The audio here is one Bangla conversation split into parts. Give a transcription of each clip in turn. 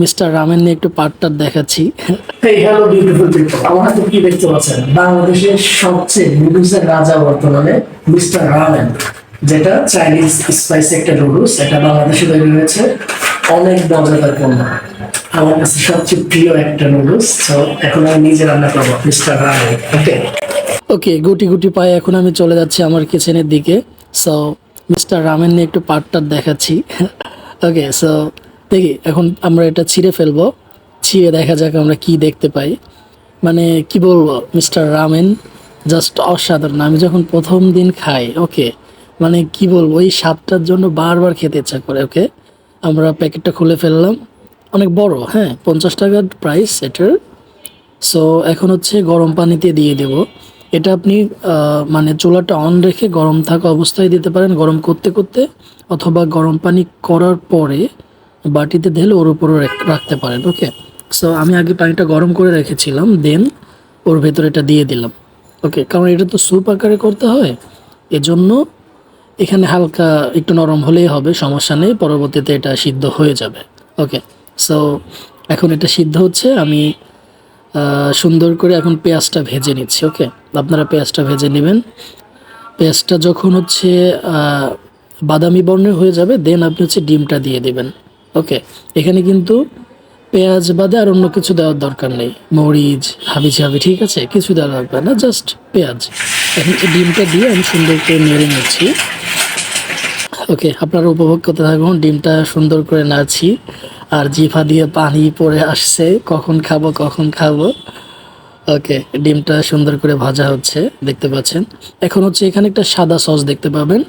মিস্টার রামেন নিয়ে একটু পার্টটা দেখাচ্ছি। এই হ্যালো বিউটিফুল পিপল, আমার হাতে কি দেখতে পাচ্ছেন? বাংলাদেশের সবচেয়ে নুডলসের রাজা বর্তমানে মিস্টার রামেন, যেটা চাইনিজ স্পাইসি একটা নুডলস। এটা বাংলাদেশে তৈরি হয়েছে, অনেক মজাদার পণ্য। আমার কাছে সবচেয়ে প্রিয় একটা নুডলস। তো এখন আমি নিজে রান্না করবো মিস্টার রামেন। ওকে, ওকে, গুটি গুটি পায়ে এখন আমি চলে যাচ্ছি আমার কিচেনের দিকে। সো মিস্টার রামেন নিয়ে একটু পার্টটা দেখাচ্ছি। ওকে, সো দেখি এখন আমরা এটা ছিঁড়ে ফেলবো। ছিঁড়ে দেখা যাক আমরা কি দেখতে পাই। মানে কি বলবো, মিস্টার রামেন জাস্ট অসাধারণ। আমি যখন প্রথম দিন খাই, ওকে, মানে কি বলবো, ওই স্বাদটার জন্য বারবার খেতে ইচ্ছা করে। ওকে, আমরা প্যাকেটটা খুলে ফেললাম। অনেক বড়, হ্যাঁ, 50 টাকার প্রাইস এটার। সো এখন হচ্ছে গরম পানিতে দিয়ে দেব। এটা আপনি মানে চুলাটা অন রেখে গরম থাকা অবস্থায় দিতে পারেন, গরম করতে করতে, অথবা গরম পানি করার পরে বাটিতে ঢেলে ওর উপরে রাখতে পারেন। ওকে, সো আমি আগে পানিটা গরম করে রেখেছিলাম, দেন ওর ভেতরে এটা দিয়ে দিলাম। ওকে, কারণ এটা তো স্যুপ আকারে করতে হয়, এজন্য এখানে হালকা একটু নরম হলেই হবে, সমস্যা নেই, পরবর্তীতে এটা সিদ্ধ হয়ে যাবে। ওকে, সো এখন এটা সিদ্ধ হচ্ছে। আমি সুন্দর করে এখন পেঁয়াজটা ভেজে নিচ্ছি। ওকে, আপনারা পেঁয়াজটা ভেজে নেবেন। পেঁয়াজটা যখন হচ্ছে বাদামি বর্ণের হয়ে যাবে, দেন আপনি হচ্ছে ডিমটা দিয়ে দেবেন। ওকে, এখানে কিন্তু পেঁয়াজ বাদে আর অন্য কিছু দেওয়ার দরকার নেই, মরিচ হাবি, ঠিক আছে, কিছু দেওয়া লাগবে না, জাস্ট পেঁয়াজ। এখন হচ্ছে ডিমটা দিয়ে আমি সুন্দর করে নেড়ে নিচ্ছি। ওকে, আপনারা উপভোগ করতে থাকুন, ডিমটা সুন্দর করে নাড়ছি আর জিভা দিয়ে পানি পড়ে আসছে, কখন খাবো কখন খাবো। ওকে, ডিমটা সুন্দর করে ভাজা হচ্ছে, দেখতে পাচ্ছেন। এখন হচ্ছে এখানে একটা সাদা সস দেখতে পাবেন,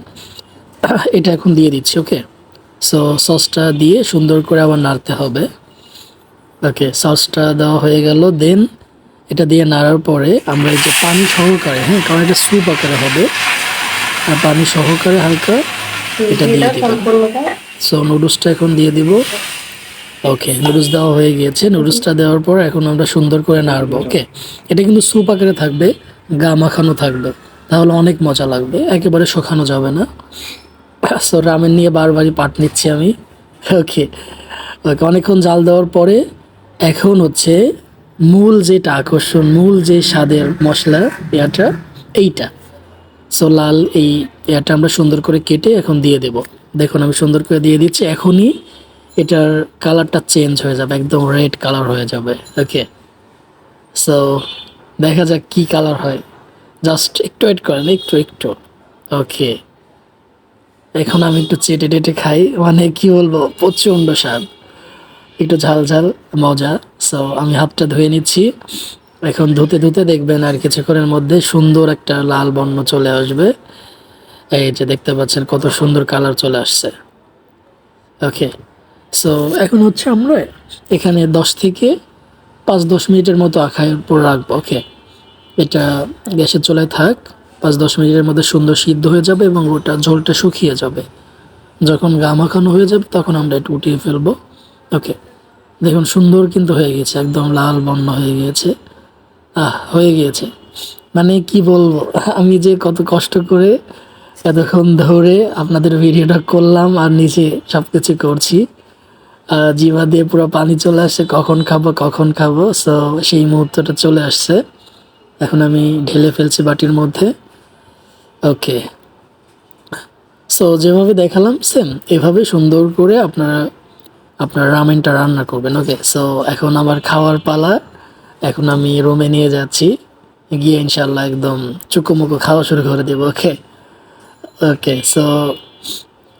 এটা এখন দিয়ে দিচ্ছি। ওকে, সো সসটা দিয়ে সুন্দর করে আবার নাড়তে হবে। ওকে, সসটা দেওয়া হয়ে গেল, দেন এটা দিয়ে নাড়ার পরে আমরা এই যে পানি সহকারে, হ্যাঁ, কারণ এটা স্যুপ আকারে হবে, আর পানি সহকারে হালকা এটা দিয়ে দিব। সো নুডলসটা এখন দিয়ে দিব। ওকে, নুডলস দেওয়া হয়ে গিয়েছে। নুডলসটা দেওয়ার পর এখন আমরা সুন্দর করে নাড়বো। ওকে, এটা কিন্তু স্যুপ আকারে থাকবে, গা মাখানো থাকবে, তাহলে অনেক মজা লাগবে, একেবারে শুকানো যাবে না। সো রামেন নিয়ে বারবারই পাট নিচ্ছি আমি। ওকে, ওকে, অনেকক্ষণ জাল দেওয়ার পরে এখন হচ্ছে মূল যেটা আকর্ষণ, মূল যে স্বাদের মশলা এটা, এইটা। সো লাল এই এটা আমরা সুন্দর করে কেটে এখন দিয়ে দেব। দেখুন আমি সুন্দর করে দিয়ে দিচ্ছি, এখনই এটার কালারটা চেঞ্জ হয়ে যাবে, একদম রেড কালার হয়ে যাবে। ওকে, সো দেখা যাক কি কালার হয়, জাস্ট একটু ওয়েট করেন, একটু একটু। ওকে, এখন আমি একটু চেটে টেটে খাই, মানে কি বলবো, প্রচণ্ড স্বাদ, একটু ঝাল ঝাল, মজা। সো আমি হাতটা ধুয়ে নিচ্ছি। এখন ধুতে ধুতে দেখবেন আর কিছুক্ষণের মধ্যে সুন্দর একটা লাল বর্ণ চলে আসবে। এই যে দেখতে পাচ্ছেন কত সুন্দর কালার চলে আসছে। ওকে, সো এখন হচ্ছে আমরা এখানে 10 থেকে 5-10 মিনিটের মতো আখার উপর রাখবো। ওকে, এটা গ্যাসের চুলায় থাক, 5-10 মিনিটের মধ্যে সুন্দর সিদ্ধ হয়ে যাবে এবং ওটা ঝোলটা শুকিয়ে যাবে। যখন গা মাখানো হয়ে যাবে তখন আমরা একটু উঠিয়ে ফেলবো। ওকে, দেখুন সুন্দর কিন্তু হয়ে গেছে, একদম লাল বর্ণ হয়ে গিয়েছে। হয়ে গিয়েছে, মানে কি বলবো, আমি যে কত কষ্ট করে এতক্ষণ ধরে আপনাদের ভিডিওটা করলাম আর নিজে সব কিছু করছি, জিভা দিয়ে পুরো পানি চলে আসছে, কখন খাবো কখন খাবো। সো সেই মুহূর্তটা চলে আসছে, এখন আমি ঢেলে ফেলছি বাটির মধ্যে। ওকে, সো যেভাবে দেখালাম সেম এভাবে সুন্দর করে আপনারা আপনার রামেনটা রান্না করবেন। ওকে, সো এখন আমার খাওয়ার পালা। এখন আমি রুমে নিয়ে যাচ্ছি, গিয়ে ইনশাল্লাহ একদম চুকোমুকো খাওয়া শুরু করে দেবো। ওকে, ওকে, সো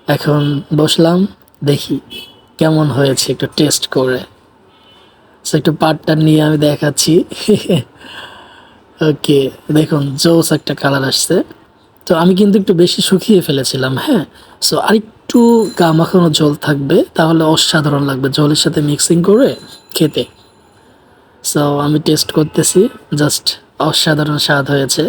এখন বসলাম, দেখি কেমন হয়েছে একটু টেস্ট করে। সো একটু পাটটা নিয়ে আমি দেখাচ্ছি। ওকে, দেখুন জোস একটা কালার আসছে। তো আমি কিন্তু একটু বেশি শুকিয়ে ফেলেছিলাম, হ্যাঁ। সো আরেকটু গা মাখানো ঝোল থাকবে, তাহলে অসাধারণ লাগবে ঝোলের সাথে মিক্সিং করে খেতে। সো আমি টেস্ট করতেছি, জাস্ট অসাধারণ স্বাদ হয়েছে।